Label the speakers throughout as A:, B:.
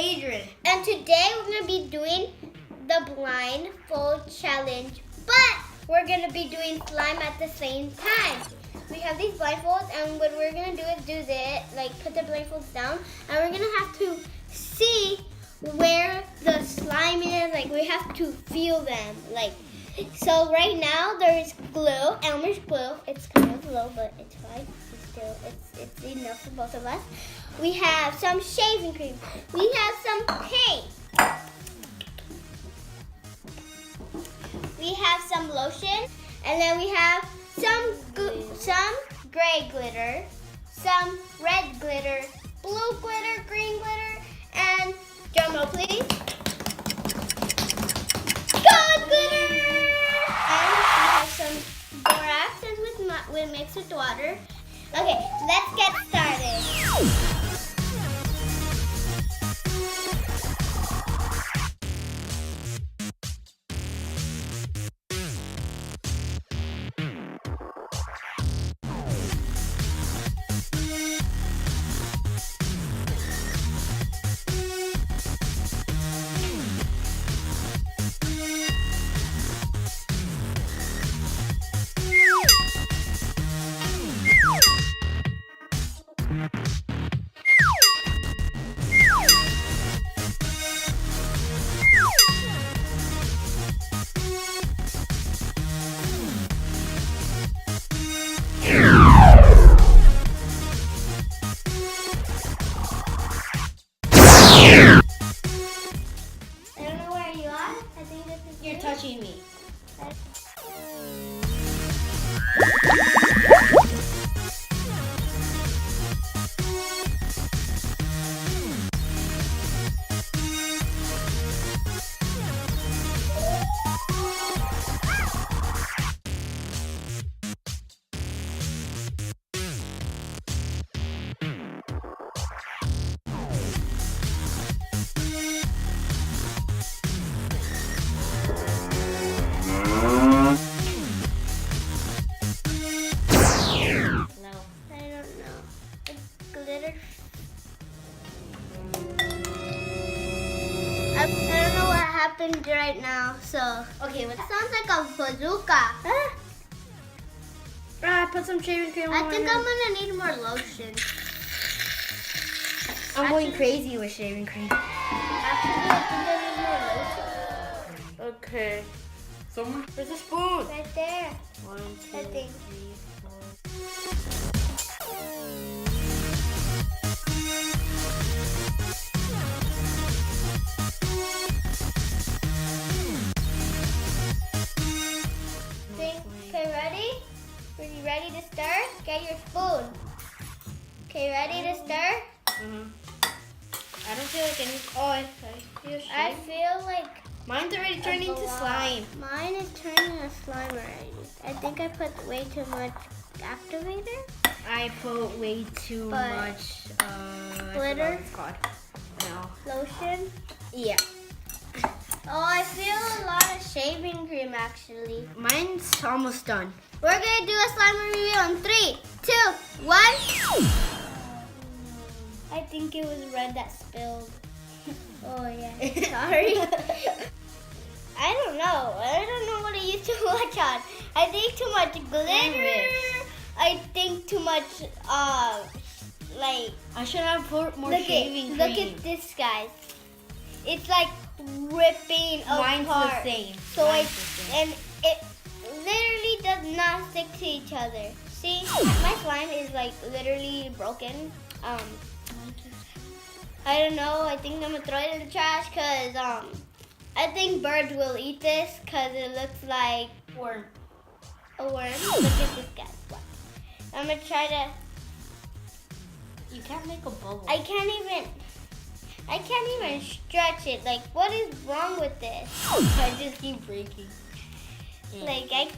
A: Adrian.
B: And today we're going to be doing the blindfold challenge, but we're going to be doing slime at the same time. We have these blindfolds, and what we're going to do is do this, like put the blindfolds down, and we're going to have to see where the slime is. Like we have to feel them. Like, so right now there's glue, Elmer's glue. It's kind of low, but it's fine. It's enough for both of us. We have some shaving cream. We have some paint. We have some lotion, and then we have some gray glitter, some red glitter, blue glitter, green glitter, and drum roll please. Gold glitter! And we have some borax with mixed with water. Okay, let's get started.
A: You're touching me.
B: I don't know what happened right now, so.
A: Okay,
B: It sounds like a bazooka.
A: I put some shaving cream on.
B: I think I'm gonna need more lotion.
A: I'm going crazy with shaving cream.
B: Actually, I think I need more lotion.
A: Okay. Someone, where's the spoon?
B: Right there.
A: 1, 2,
B: I think.
A: 3, 4.
B: Okay, ready? Are you ready to stir? Get your spoon. Okay, ready to stir?
A: I don't feel like any. Oh,
B: I feel like
A: mine's already turning into slime.
B: Mine is turning to slime already. I think I put way too much activator.
A: I put way too
B: But
A: much
B: glitter?
A: I forgot what it's called. No.
B: Lotion.
A: Yeah.
B: Oh, I feel a lot of shaving cream actually.
A: Mine's almost done.
B: We're gonna do a slime review in 3, 2, 1. I think it was red that spilled. Oh yeah, sorry. I don't know what I used too much on. I think too much glitter. I think too much, like.
A: I should have put more shaving cream.
B: Look at this, guys. It's like ripping
A: Mine's
B: apart.
A: the same.
B: So
A: Mine's the same.
B: and it literally does not stick to each other. See, my slime is like literally broken. I don't know. I think I'm gonna throw it in the trash because I think birds will eat this because it looks like
A: Worm.
B: a worm. Look at this, guys. What? I'm gonna try to.
A: You can't make a bubble.
B: I can't even stretch it. Like, what is wrong with this?
A: I just keep breaking.
B: Yeah.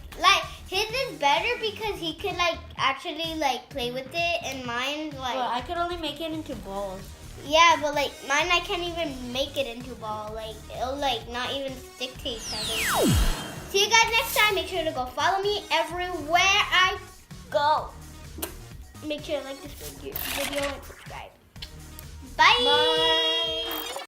B: His is better because he could actually play with it, and mine
A: Well, I could only make it into balls.
B: Yeah, but mine I can't even make it into ball. It'll not even stick to each other. See you guys next time. Make sure to go follow me everywhere I go. Make sure to like this video and subscribe. Bye.